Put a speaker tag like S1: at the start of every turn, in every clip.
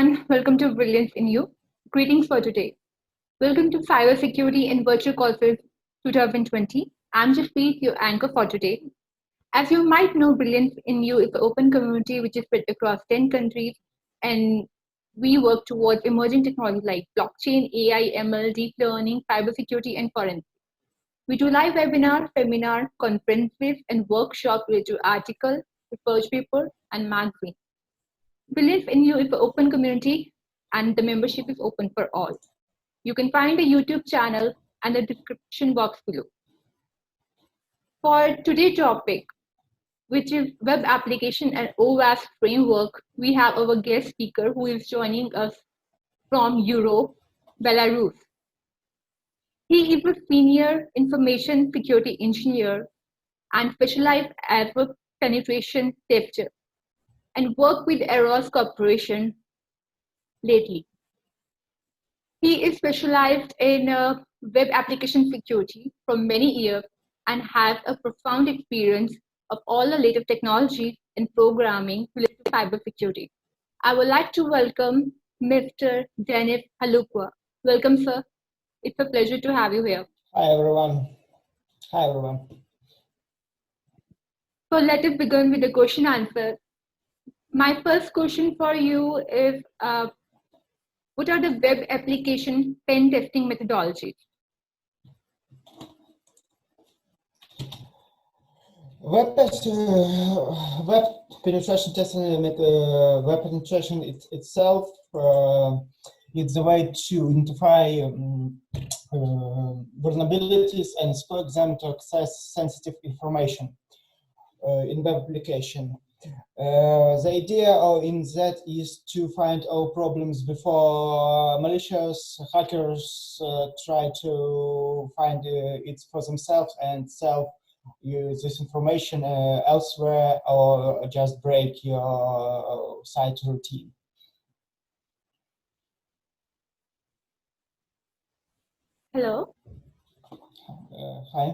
S1: everyone, welcome to Brilliance in You. Greetings for today. Welcome to Cybersecurity in Virtual Courses 2020. I'm Jasspreet, your anchor for today. As you might know, Brilliance in You is an open community which is spread across 10 countries, and we work towards emerging technologies like blockchain, AI, ML, deep learning, cybersecurity, and forensics. We do live webinars, seminar, conferences, and workshops related to articles, research paper, and magazines. Believe in You is an open community and the membership is open for all. You can find the YouTube channel and the description box below. For today's topic, which is web application and OWASP framework, we have our guest speaker who is joining us from Europe, Belarus. He is a senior information security engineer and specialized as a penetration tester, and worked with Aras Corporation lately. He is specialized in web application security for many years and has a profound experience of all the latest technologies in programming related to cybersecurity. I would like to welcome Mr. Dzianis Hlukhau. Welcome, sir. It's a pleasure to have you here.
S2: Hi, everyone. Hi, everyone.
S1: So let us begin with the question answer. My first question for you is, what are the web application pen testing methodologies?
S2: Web penetration testing, web penetration itself is the way to identify vulnerabilities and exploit them to access sensitive information in web application. The idea in that is to find all problems before malicious hackers try to find it for themselves and sell you this information elsewhere, or just break your site routine.
S1: Hello.
S2: Hi.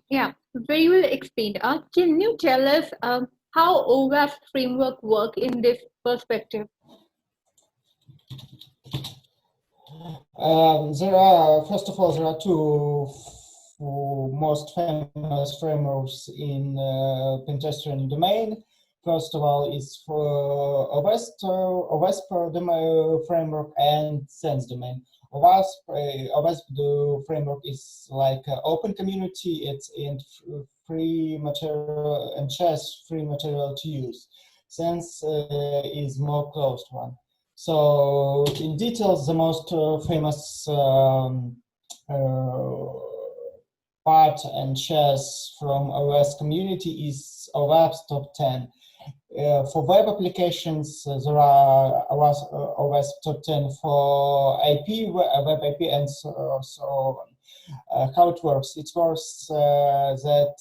S1: Yeah, very well explained. Can you tell us how OWASP framework work in this perspective?
S2: First of all, there are two most famous frameworks in penetration domain. First of all, is for OWASP framework and Sense domain. OWASP framework is like an open community. It's in free material and shares free material to use. Sense is more closed one. So in details, the most famous part and shares from OS community is OWASP top 10. For web applications, there are OWASP top 10 for IP, web IP, and so on. How it works? It works that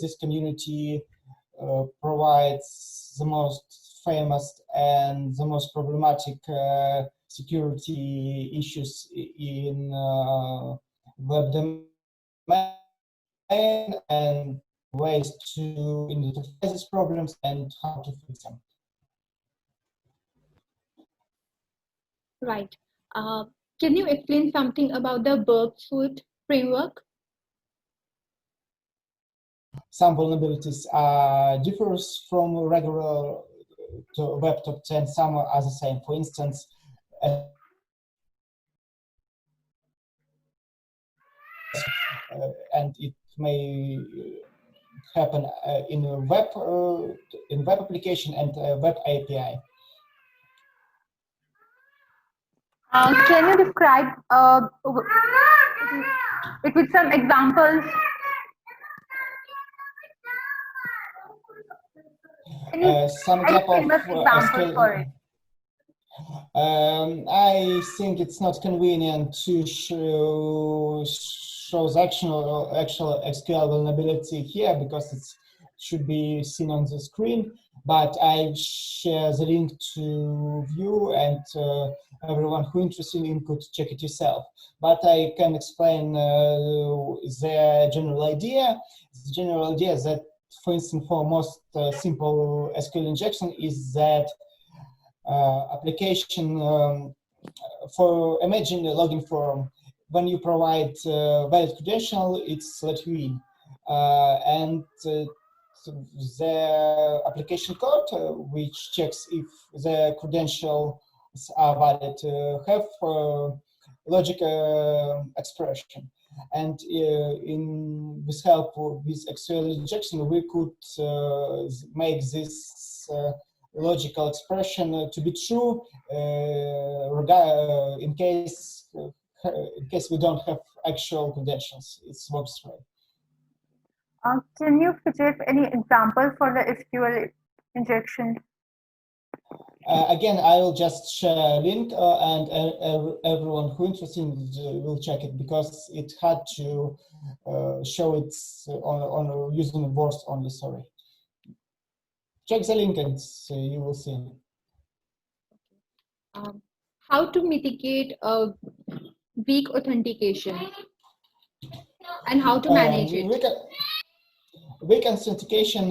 S2: this community provides the most famous and the most problematic security issues in web domain and ways to identify these problems and how to fix them.
S1: Right. Can you explain something about the Burp Suite framework?
S2: Some vulnerabilities differs from regular to web top 10. Some are the same. For instance, and it may happen in a web application and web API.
S1: Can you describe it with some examples?
S2: Some examples
S1: for it.
S2: I think it's not convenient to show the actual SQL vulnerability here because it should be seen on the screen. But I share the link to view, and everyone who interested in could check it yourself. But I can explain the general idea. The general idea is that, for instance, for most simple SQL injection is that application for imagine a login form. When you provide valid credential, it's let you in, and the application code, which checks if the credentials are valid, have logic expression. And with help with SQL injection, we could make this logical expression to be true in case we don't have actual credentials. It works right.
S3: Can you suggest any example for the SQL injection?
S2: Again, I will just share a link, and everyone who interested will check it, because it's hard to show it on using words only. Sorry. Check the link and you will see.
S1: How to mitigate weak authentication and how to manage it?
S2: Weak authentication,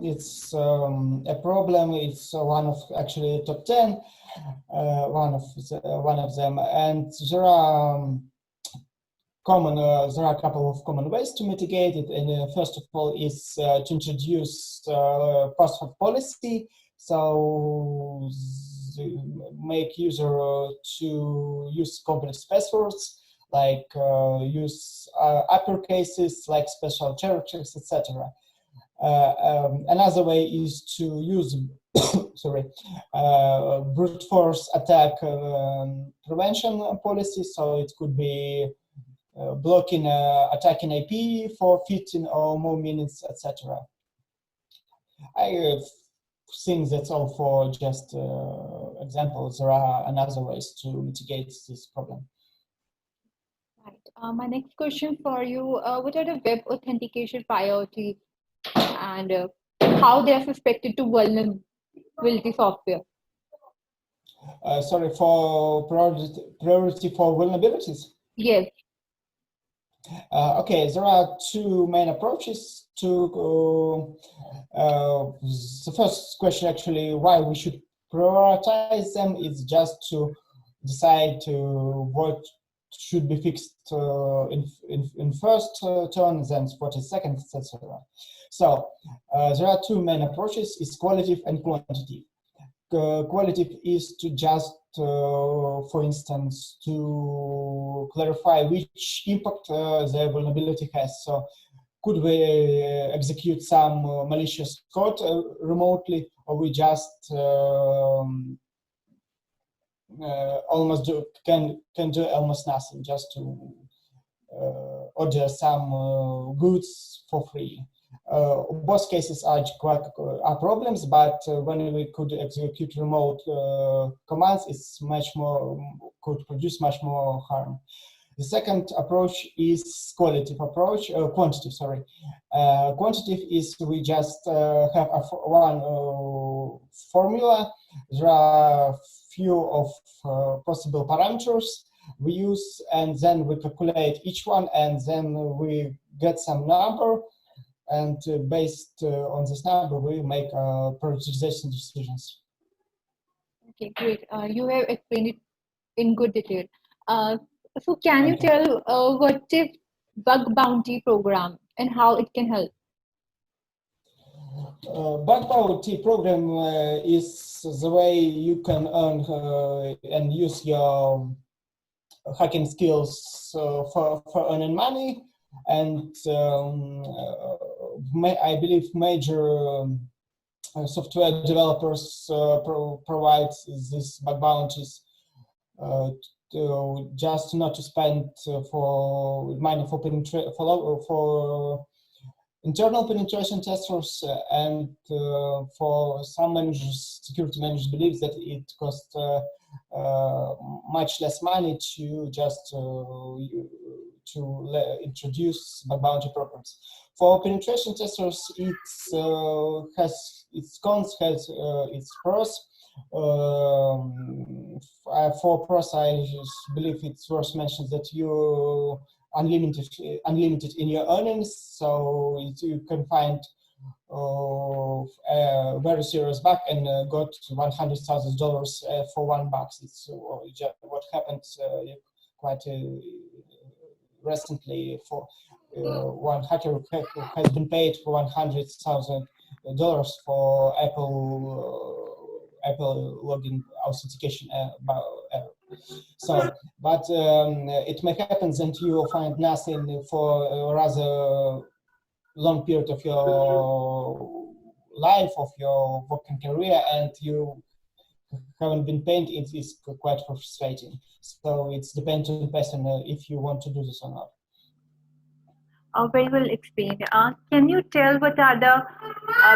S2: it's a problem. It's one of actually top 10, one of them, and there are a couple of common ways to mitigate it. And first of all is to introduce password policy, so make user to use complex passwords, like use uppercases, like special characters, etc. Another way is to use brute force attack prevention policy. So it could be blocking attacking IP for 15 or more minutes, etc. I think that's all for just examples. There are another ways to mitigate this problem.
S1: Right. My next question for you: what are the web authentication priorities, and how they are suspected to vulnerability software?
S2: Sorry, for priority for vulnerabilities?
S1: Yes.
S2: Okay, there are two main approaches to the first question, actually, why we should prioritize them is just to decide what should be fixed in first turn, then 40 seconds, etc. So there are two main approaches: is qualitative and quantitative. Qualitative is to just, for instance, to clarify which impact the vulnerability has. So could we execute some malicious code remotely, or we just can do almost nothing, just to order some goods for free. Both cases are problems, but when we could execute remote commands, it's could produce much more harm. The second approach is quantitative. Quantitative is we just have one formula. There are few of possible parameters we use, and then we calculate each one, and then we get some number, and based on this number, we make prioritization decisions.
S1: Okay, great. You have explained it in good detail. So can you tell what is bug bounty program and how it can help?
S2: Bug bounty program is the way you can earn and use your hacking skills for earning money, and I believe major software developers provide these bug bounties to just not to spend for money for internal penetration testers, and for some managers, security managers believe that it costs much less money to just introduce bug bounty programs. For penetration testers, it has its cons, has its pros. For pros, I believe it's worth mentioning that you unlimited in your earnings, so you can find very serious bug and got $100,000 for one bug. It's what happened quite recently. For one hacker has been paid for $100,000 for Apple login authentication. So, but it may happen that you will find nothing for a rather long period of your life, of your working career, and you haven't been paid. It is quite frustrating. So it's depends on the person if you want to do this or not.
S3: Very well explained. Can you tell what are the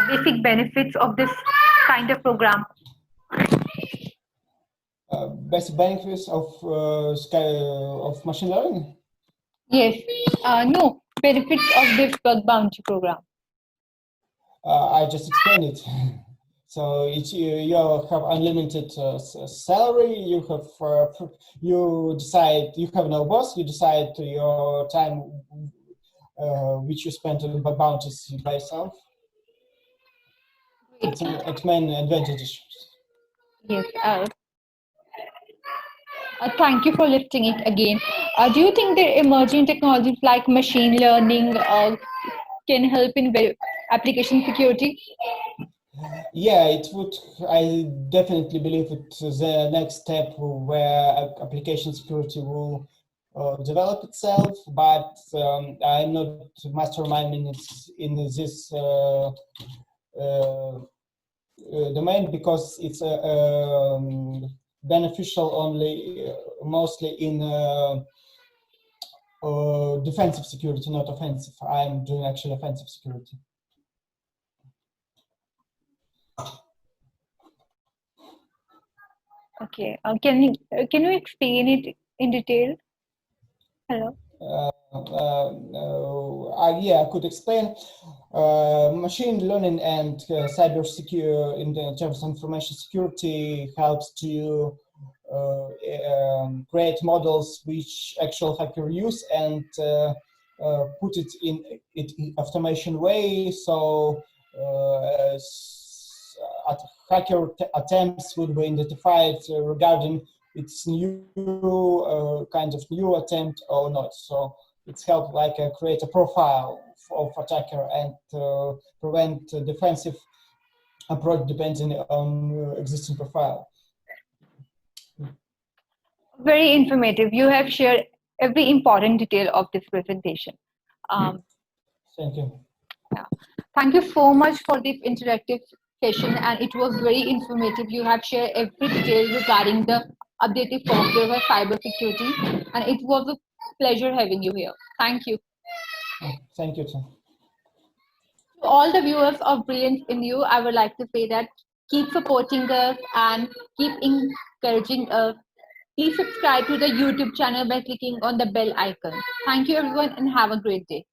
S3: basic benefits of this kind of program?
S2: Basic benefits of machine learning?
S1: Yes. No, benefits of this bug bounty program.
S2: I just explained it. So you have unlimited salary. You have you decide. You have no boss. You decide your time which you spend on bug bounties by yourself. It's its main advantages.
S1: Yes. Thank you for lifting it again. Do you think that emerging technologies like machine learning can help in application security?
S2: Yeah, it would. I definitely believe it's the next step where application security will develop itself. But I'm not masterminding in this domain because it's beneficial only mostly in defensive security, not offensive. I'm doing actually offensive security.
S1: Okay. Can you explain it in detail? Hello.
S2: Yeah, I could explain. Machine learning and cybersecurity in terms of information security helps to create models which actual hacker use and put it in automation way. So hacker attempts would be identified regarding its new kind of new attempt or not. So it's helped like create a profile of attacker and prevent defensive approach depending on existing profile.
S1: Very informative. You have shared every important detail of this presentation.
S2: Thank you.
S1: Yeah. Thank you so much for this interactive session, and it was very informative. You have shared every detail regarding the updated software for cybersecurity, and it was a pleasure having you here. Thank you.
S2: Thank you, too.
S1: To all the viewers of Brilliance in You, I would like to say that keep supporting us and keep encouraging us. Please subscribe to the YouTube channel by clicking on the bell icon. Thank you, everyone, and have a great day.